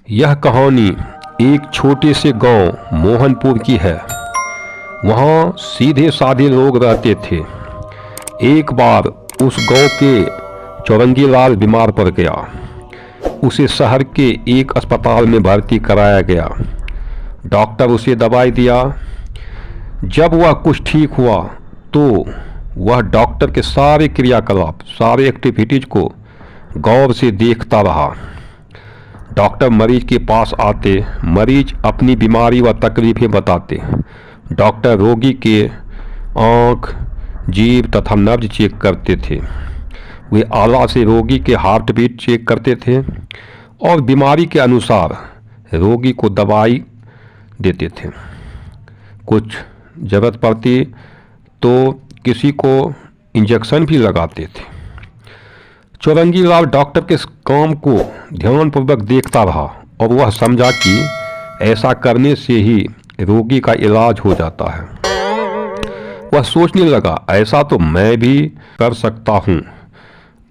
यह कहानी एक छोटे से गांव मोहनपुर की है। वहाँ सीधे साधे लोग रहते थे। एक बार उस गांव के चौरंगी लाल बीमार पड़ गया। उसे शहर के एक अस्पताल में भर्ती कराया गया। डॉक्टर उसे दवाई दिया। जब वह कुछ ठीक हुआ तो वह डॉक्टर के सारे क्रियाकलाप, सारे एक्टिविटीज को गौर से देखता रहा। डॉक्टर मरीज के पास आते, मरीज अपनी बीमारी व तकलीफें बताते। डॉक्टर रोगी के आँख, जीभ तथा नब्ज चेक करते थे। वे आला से रोगी के हार्ट बीट चेक करते थे और बीमारी के अनुसार रोगी को दवाई देते थे। कुछ ज़रूरत पड़ती तो किसी को इंजेक्शन भी लगाते थे। चौरंगी लाल डॉक्टर के इस काम को ध्यानपूर्वक देखता रहा और वह समझा कि ऐसा करने से ही रोगी का इलाज हो जाता है। वह सोचने लगा, ऐसा तो मैं भी कर सकता हूँ।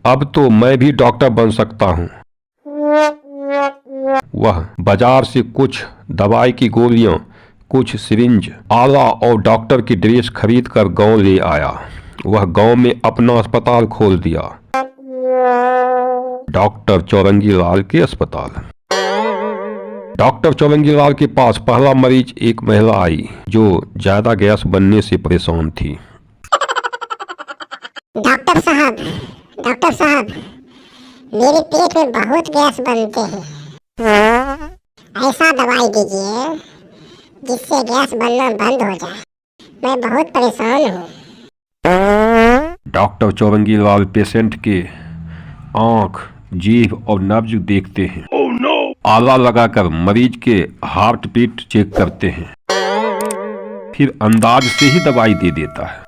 अब तो मैं भी डॉक्टर बन सकता हूँ। वह बाजार से कुछ दवाई की गोलियां, कुछ सिरिंज, आला और डॉक्टर की ड्रेस खरीद कर गाँव ले आया। वह गाँव में अपना अस्पताल खोल दिया, डॉक्टर चौरंगी लाल के अस्पताल। डॉक्टर चौरंगी लाल के पास पहला मरीज एक महिला आई जो ज्यादा गैस बनने से परेशान थी। डॉक्टर साहब, मेरे पेट में बहुत गैस बनते हैं। ऐसा दवाई दीजिए जिससे गैस बनना बंद हो जाए। मैं बहुत परेशान हूँ। डॉक्टर चौरंगी लाल पेशेंट के आँख, जीभ और नब्ज देखते हैं। oh, no! आला लगाकर मरीज के हार्ट बीट चेक करते हैं। फिर अंदाज से ही दवाई दे देता है।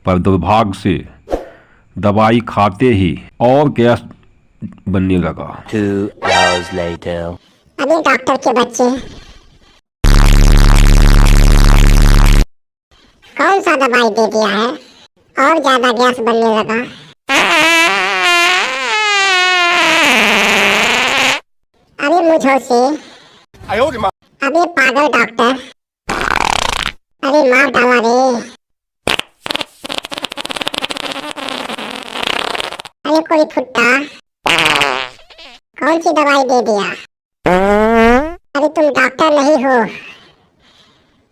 पर दुर्भाग्य से दवाई खाते ही और गैस बनने लगा। 2 hours later. अभी डॉक्टर के बच्चे, कौन सा दवाई दे दिया है और ज्यादा गैस बनने लगा? अरे मुझे से, अबे पागल डॉक्टर, अरे मार डाला रे। अरे कोई फुट्टा, कौन सी दवाई दे दिया? अरे तुम डॉक्टर नहीं हो,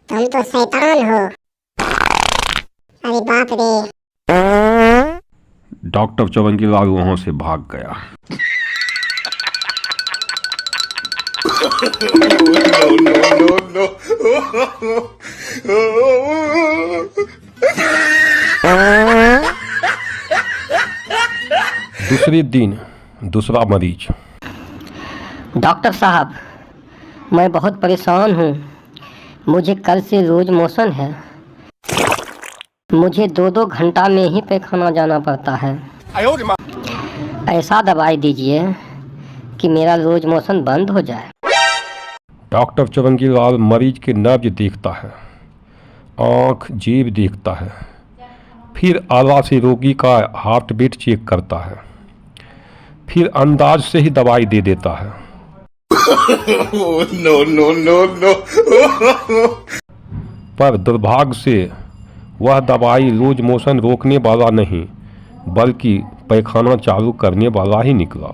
तुम तो शैतान हो। अरे बाप रे। डॉक्टर चौरंगी लाल वहां से भाग गया। दूसरे दिन दूसरा मरीज। डॉक्टर साहब, मैं बहुत परेशान हूँ। मुझे कल से रोज मोशन है। मुझे 2-2 घंटा में ही पैखाना जाना पड़ता है। ऐसा दवाई दीजिए कि मेरा रोज मोशन बंद हो जाए। डॉक्टर चौरंगी लाल मरीज के नब्ज देखता है, आँख, जीभ देखता है। फिर आला से रोगी का हार्ट बीट चेक करता है। फिर अंदाज से ही दवाई दे देता है। no. पर दुर्भाग्य से वह दवाई लूज मोशन रोकने वाला नहीं, बल्कि पैखाना चालू करने वाला ही निकला।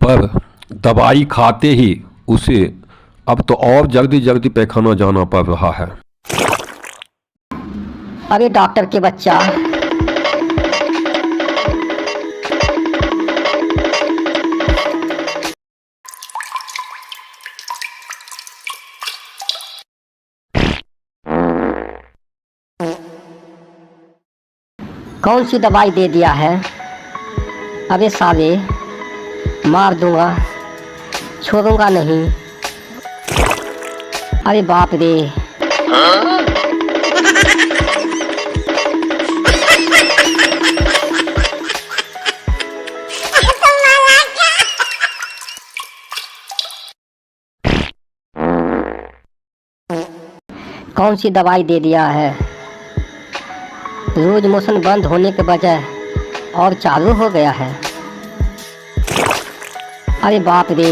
पर दवाई खाते ही उसे अब तो और जल्दी पैखाना जाना पड़ रहा है। अरे डॉक्टर के बच्चा, कौन सी दवाई दे दिया है? अबे साले, मार दूंगा, छोड़ूंगा नहीं। अरे बाप रे। कौन सी दवाई दे दिया है? लूज मोशन बंद होने के बजाय और चालू हो गया है। अरे बाप रे।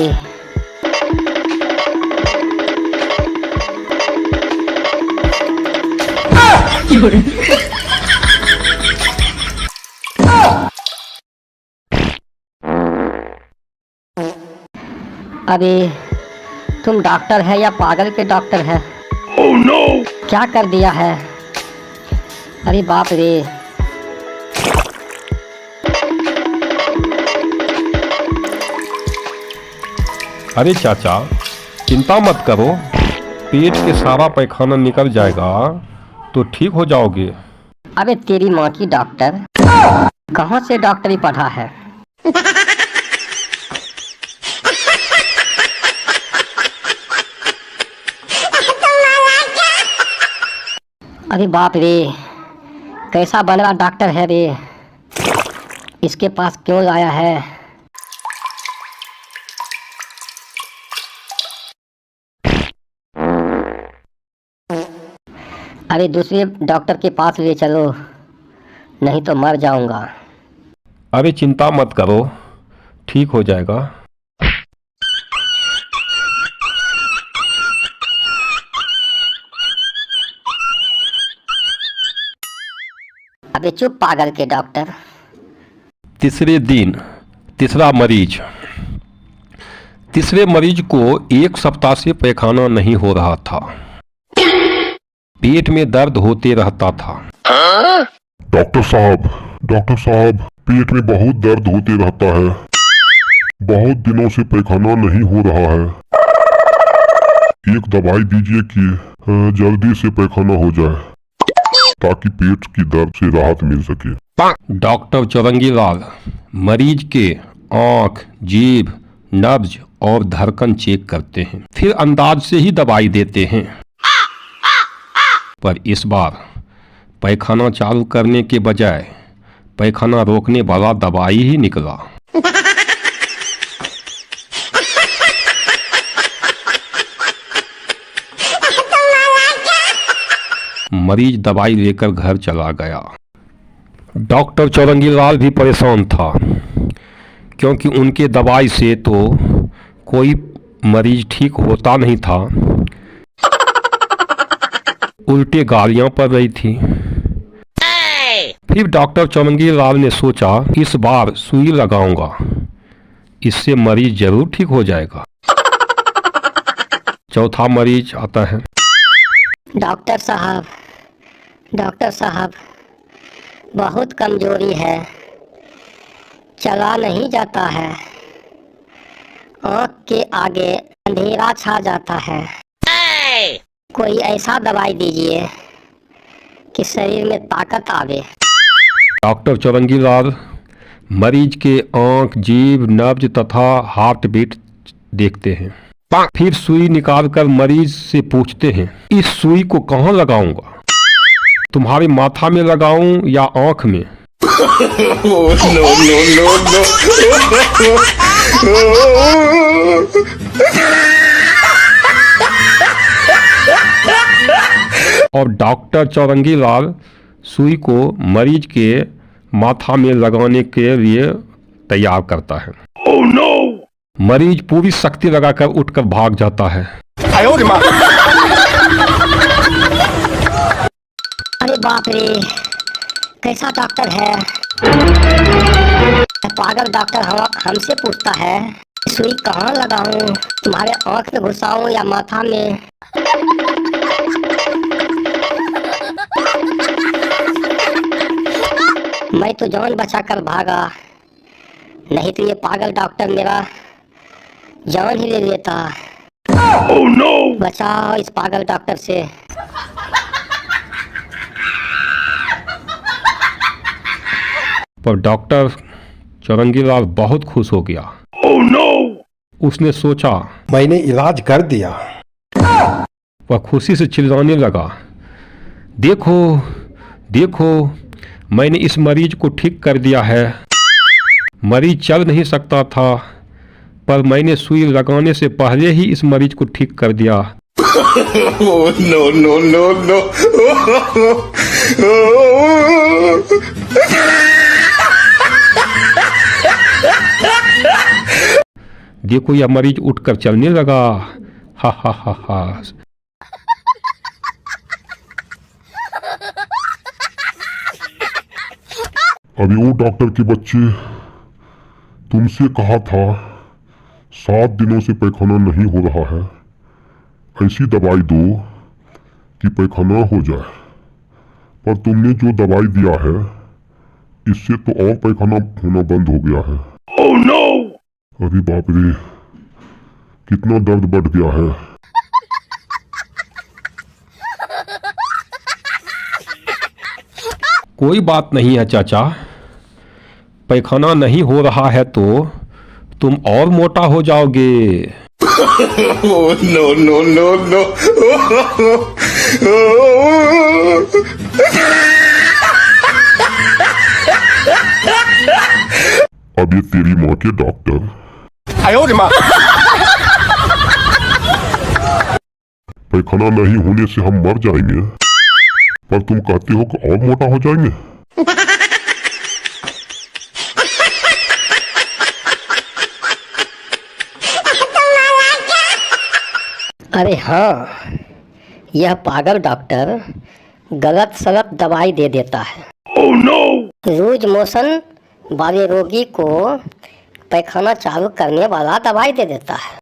अरे तुम डॉक्टर है या पागल के डॉक्टर है? Oh no! क्या कर दिया है? अरे बाप रे। अरे चाचा, चिंता मत करो, पेट के सारा पैखाना निकल जाएगा तो ठीक हो जाओगे। अबे तेरी माँ की डॉक्टर, कहाँ से डॉक्टरी पढ़ा है? अरे बाप रे, कैसा बन रहा डॉक्टर है रे, इसके पास क्यों आया है? अरे दूसरे डॉक्टर के पास ले चलो, नहीं तो मर जाऊंगा। अरे चिंता मत करो, ठीक हो जाएगा। अबे चुप पागल के डॉक्टर। तीसरे दिन तीसरा मरीज। तीसरे मरीज को 1 सप्ताह से पैखाना नहीं हो रहा था, पेट में दर्द होते रहता था। डॉक्टर साहब, पेट में बहुत दर्द होते रहता है, बहुत दिनों से पैखाना नहीं हो रहा है, एक दवाई दीजिए कि जल्दी से पैखाना हो जाए ताकि पेट की दर्द से राहत मिल सके। डॉक्टर चौरंगीलाल मरीज के आंख, जीभ, नब्ज और धड़कन चेक करते हैं, फिर अंदाज से ही दवाई देते हैं। पर इस बार पैखाना चालू करने के बजाय पैखाना रोकने वाला दवाई ही निकला। मरीज दवाई लेकर घर चला गया। डॉक्टर चौरंगीलाल भी परेशान था, क्योंकि उनके दवाई से तो कोई मरीज ठीक होता नहीं था, उल्टे गालियां पड़ रही थी। फिर डॉक्टर चौरंगीलाल ने सोचा, इस बार सुई लगाऊंगा, इससे मरीज जरूर ठीक हो जाएगा। चौथा मरीज आता है। डॉक्टर साहब, बहुत कमजोरी है, चला नहीं जाता है, आँख के आगे अंधेरा छा जाता है, कोई ऐसा दवाई दीजिए कि शरीर में ताकत आवे। डॉक्टर चौरंगीलाल मरीज के आंख, जीभ, नब्ज तथा हार्ट बीट देखते हैं। फिर सुई निकालकर मरीज से पूछते हैं, इस सुई को कहाँ लगाऊंगा? तुम्हारे माथा में लगाऊं या आंख में? और डॉक्टर चौरंगीलाल सुई को मरीज के माथा में लगाने के लिए तैयार करता है। Oh no! मरीज पूरी शक्ति लगाकर उठकर भाग जाता है। अरे बाप रे, कैसा डॉक्टर है? पागल डॉक्टर हमसे पूछता है सुई कहाँ लगाऊं, तुम्हारे आंख में घुसाऊं या माथा में? मैं तो जान बचाकर भागा, नहीं तो ये पागल डॉक्टर मेरा जान ही ले लेता। Oh no! बचाओ इस पागल डॉक्टर से। पर डॉक्टर चौरंगीलाल बहुत खुश हो गया। Oh no! उसने सोचा, मैंने इलाज कर दिया। वह खुशी से चिल्लाने लगा, देखो देखो, मैंने इस मरीज को ठीक कर दिया है। मरीज चल नहीं सकता था, पर मैंने सुई लगाने से पहले ही इस मरीज को ठीक कर दिया। No, no, no, no, no. देखो यह मरीज उठकर चलने लगा। हा हा हा हा। अभी वो डॉक्टर के बच्चे, तुमसे कहा था 7 दिनों से पैखाना नहीं हो रहा है, ऐसी दवाई दो कि पैखाना हो जाए। पर तुमने जो दवाई दिया है इससे तो और पैखाना होना बंद हो गया है। Oh no! अरे बाप रे, कितना दर्द बढ़ गया है। कोई बात नहीं है चाचा, पैखाना नहीं हो रहा है तो तुम और मोटा हो जाओगे। No, no, no, no. अब ये तेरी माँ के डॉक्टर, पैखाना नहीं होने से हम मर जाएंगे, पर तुम कहते हो कि और मोटा हो जाएंगे। अरे हाँ, यह पागल डॉक्टर गलत सलत दवाई दे देता है। Oh no! लूज मोशन वाले रोगी को पैखाना चालू करने वाला दवाई दे देता है।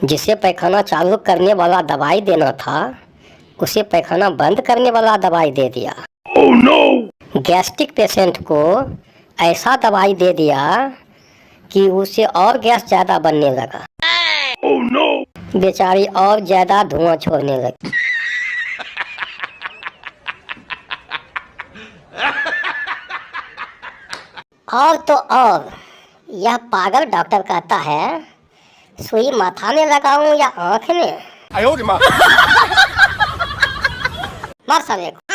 जिसे पैखाना चालू करने वाला दवाई देना था उसे पैखाना बंद करने वाला दवाई दे दिया। Oh no! गैस्ट्रिक पेशेंट को ऐसा दवाई दे दिया कि उसे और गैस ज्यादा बनने लगा। Oh no! बेचारी और ज्यादा धुआं छोड़ने लगी। और तो और यह पागल डॉक्टर कहता है सुई माथा में लगाऊं या आंख में। मार साले को।